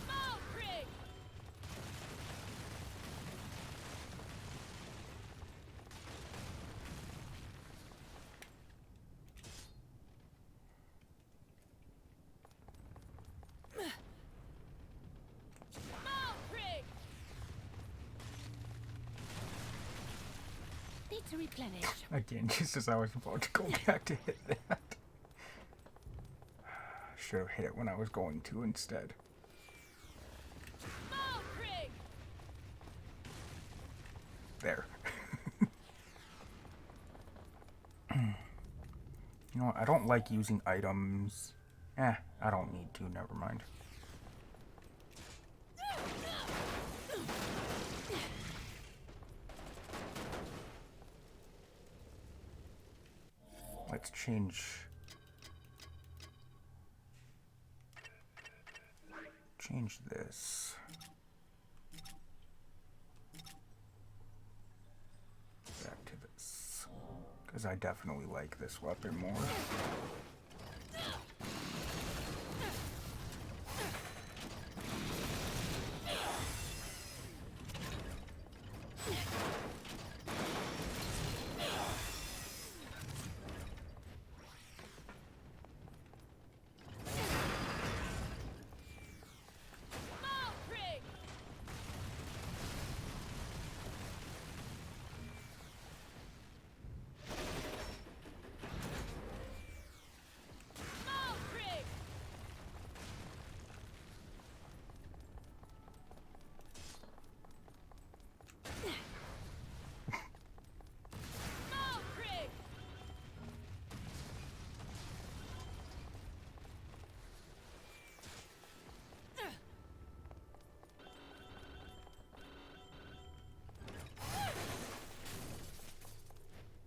Valkyrie! Valkyrie! Need to replenish. Again, just as I was about to go back to hit that. Should have hit it when I was going to instead. Valkyrie! There. You know what? I don't like using items. I don't need to. Never mind. Let's change this. Back to this. Because I definitely like this weapon more. Valkyrie! Valkyrie!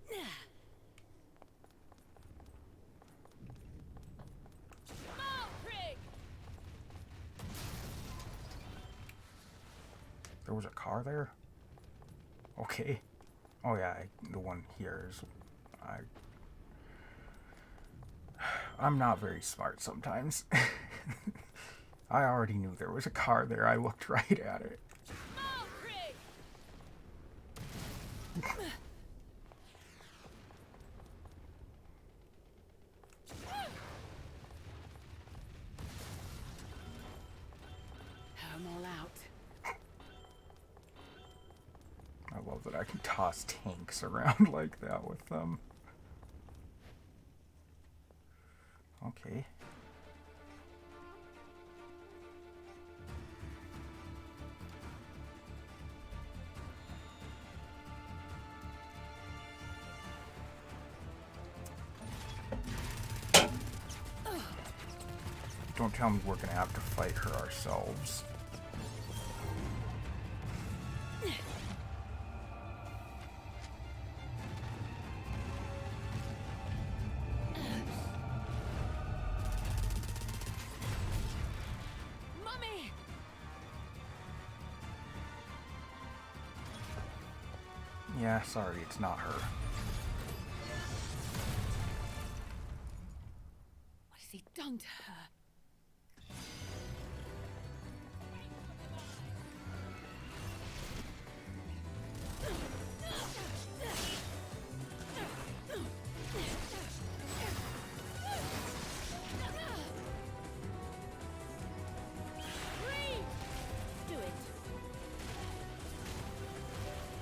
Valkyrie! Valkyrie! There was a car there? Okay. Oh yeah, the one here is... I'm not very smart sometimes. I already knew there was a car there. I looked right at it. Valkyrie! I'm all out. I love that I can toss tanks around like that with them. Okay. Don't tell me we're gonna have to fight her ourselves. Mummy! Yeah, sorry, it's not her. What has he done to her? Free! Do it.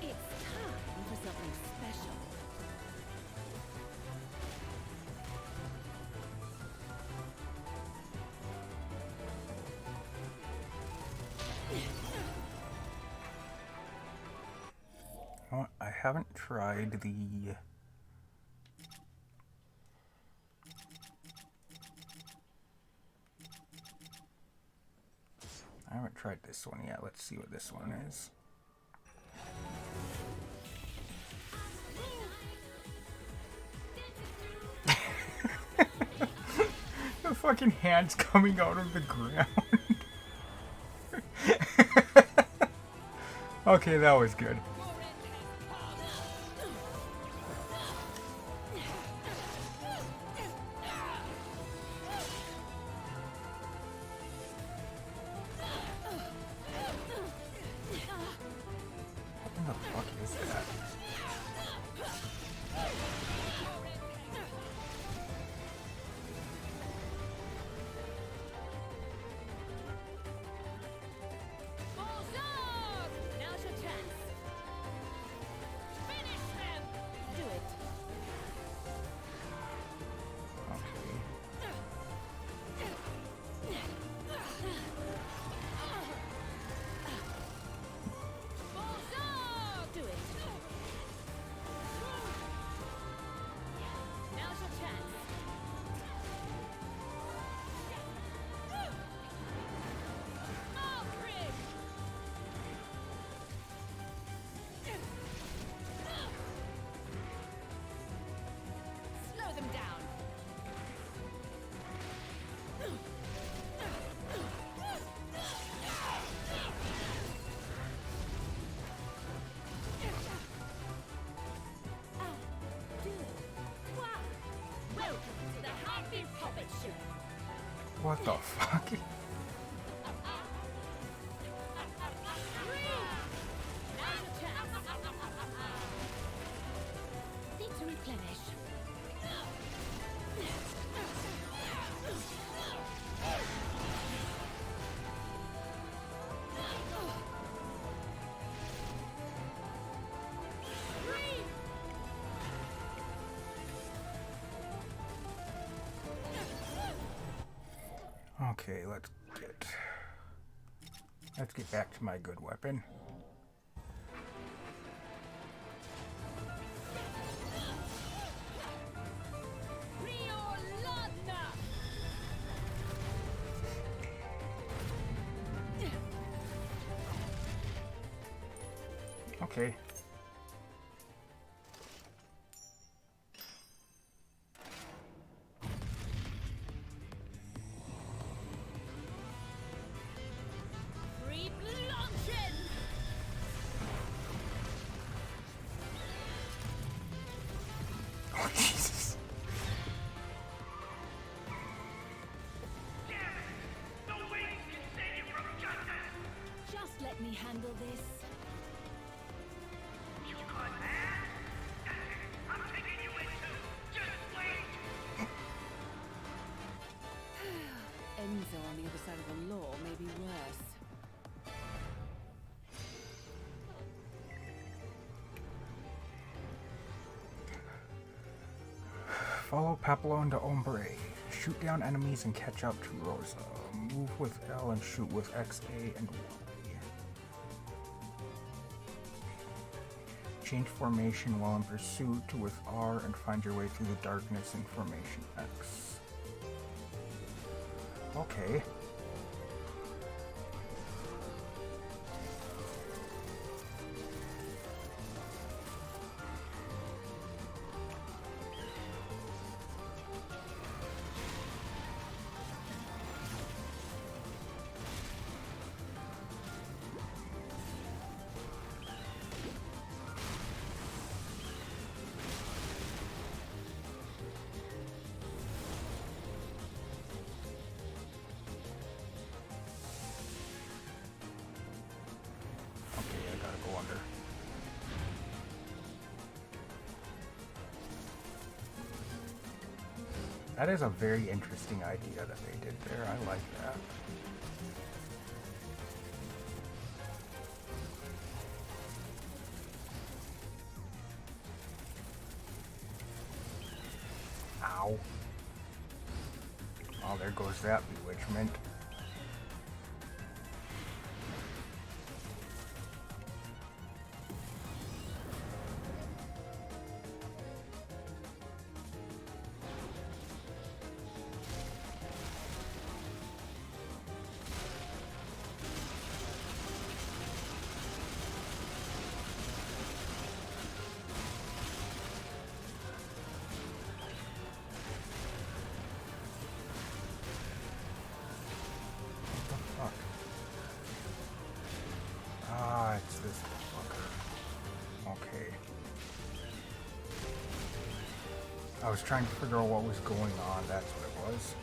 It's time for something special. Oh, I haven't tried the... I haven't tried this one yet. Let's see what this one is. The fucking hands coming out of the ground. Okay, that was good. What the fuck is that? Bullseye! Now's your chance. Finish him! Do it. Okay. Bullseye! Do it. Now's your chance. Malcrick! Slow them down. Do it. Wow. Welcome to the Happy Puppet Show. What the fuck? Free! Now's your chance. Need to replenish. Free! Okay, let's get back to my good weapon. Rio Ladna! Okay. Free Blunchen! Oh, Jesus. Just let me handle this. Enzo on the other side of the law may be worse. Follow Papillon to Ombre. Shoot down enemies and catch up to Rosa. Move with L and shoot with X, A, and Y. Change formation while in pursuit with R and find your way through the darkness in formation X. Okay. That is a very interesting idea that they did there. I like that. Ow. Oh, there goes that bewitchment. It's this fucker. Okay. I was trying to figure out what was going on. That's what it was.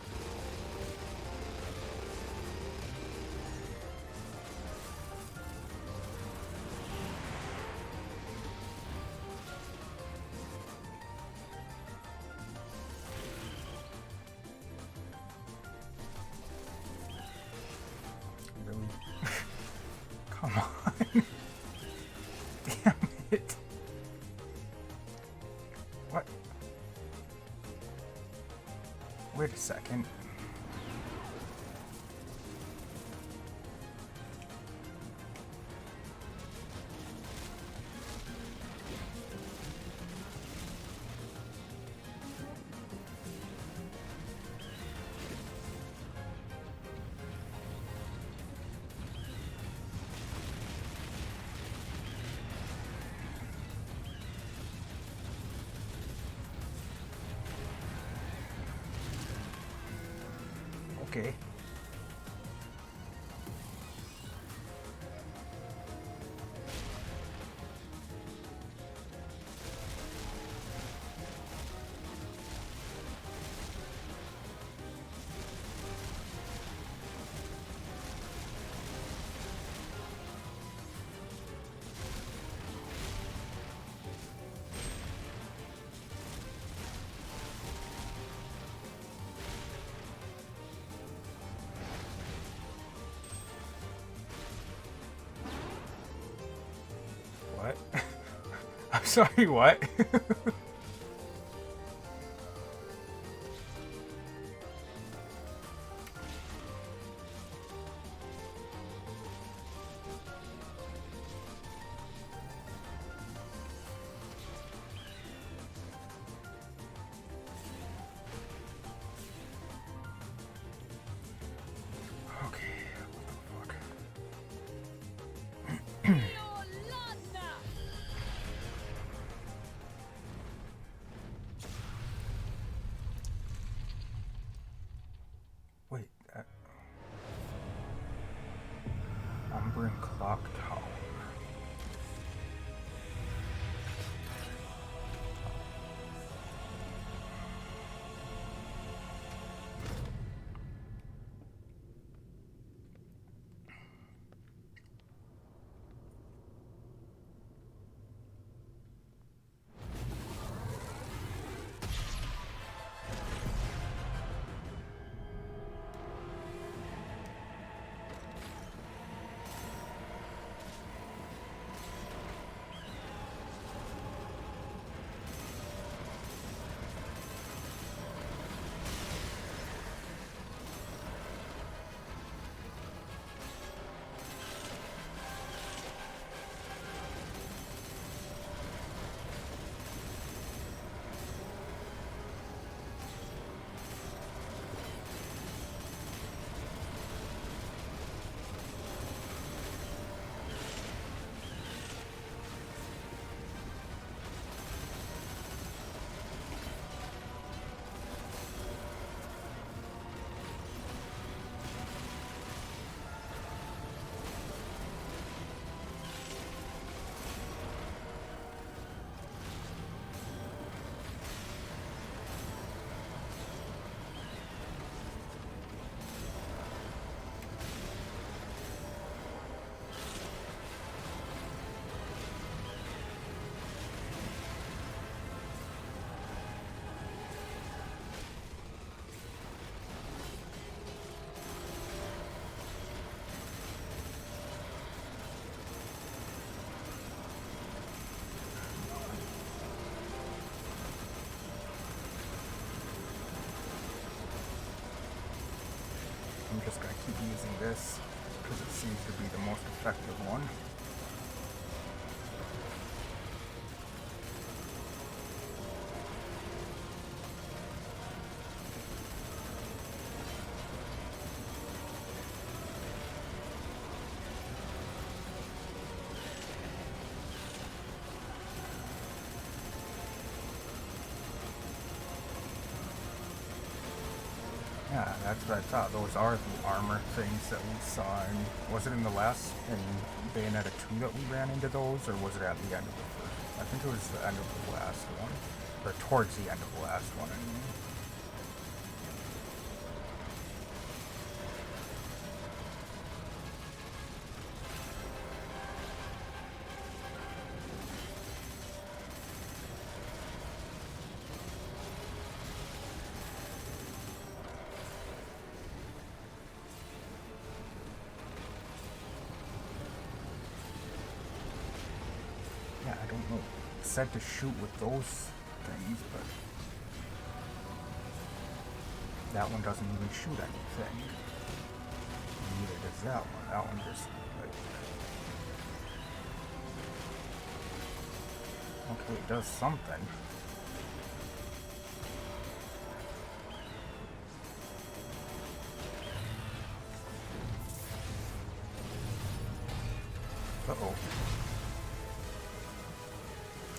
Really? Come on. Damn it. What? Wait a second. Okay. What? I'm sorry, what? Okay, what the fuck? I'm just gonna keep using this because it seems to be the most effective one. Yeah, that's what I thought. Those are the armor things that we saw. And was it in the last, in Bayonetta 2 that we ran into those, or was it at the end of the first? I think it was the end of the last one. Or towards the end of the last one, I mean. Yeah, I don't know. It said to shoot with those things, but that one doesn't even shoot anything. Neither does that one. That one just like, okay, it does something. Uh-oh.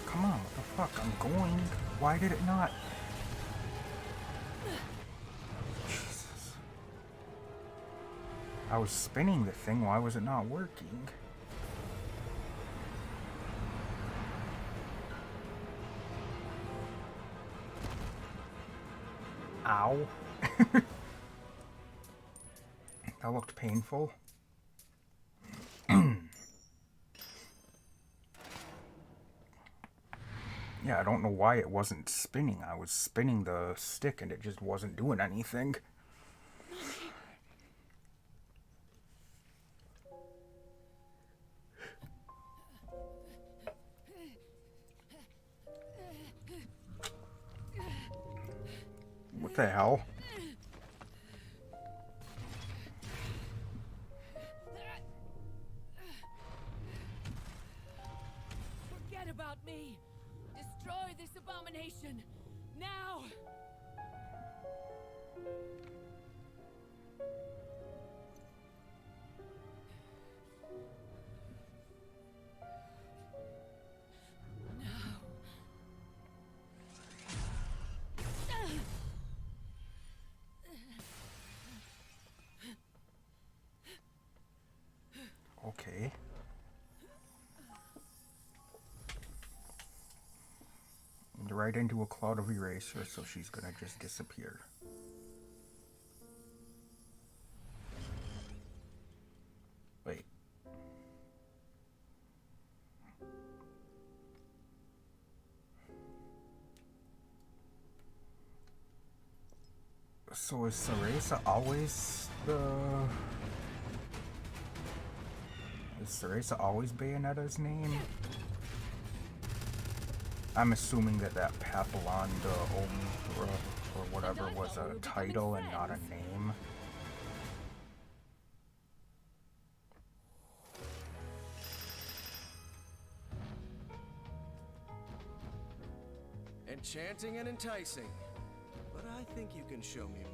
Come on, what the fuck? I'm going. Why did it not? Jesus. I was spinning the thing. Why was it not working? Ow. That looked painful. Yeah, I don't know why it wasn't spinning. I was spinning the stick and it just wasn't doing anything. What the hell? Forget about me! Destroy this abomination! Now! Okay. And right into a cloud of eraser, so she's gonna just disappear. Wait. So is Cereza always the... Is Cereza always Bayonetta's name? I'm assuming that Papillon de Ombre or whatever was a title and not a name. Enchanting and enticing, but I think you can show me more.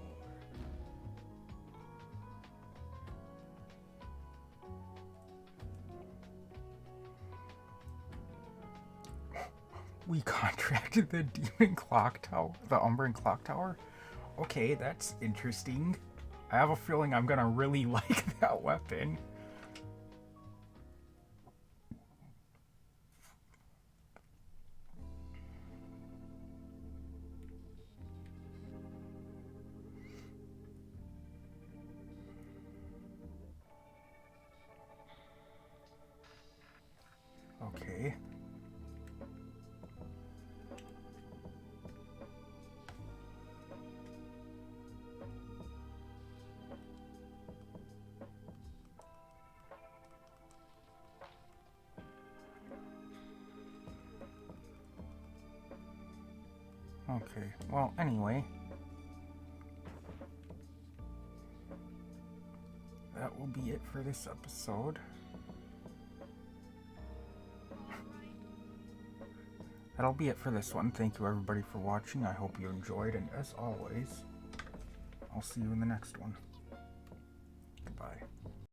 We contracted the Demon Clock Tower, the Umbran Clock Tower. Okay, that's interesting. I have a feeling I'm gonna really like that weapon. Okay. Okay, well, anyway. will be it for this episode. That'll be it for this one. Thank you everybody for watching. I hope you enjoyed, and as always, I'll see you in the next one.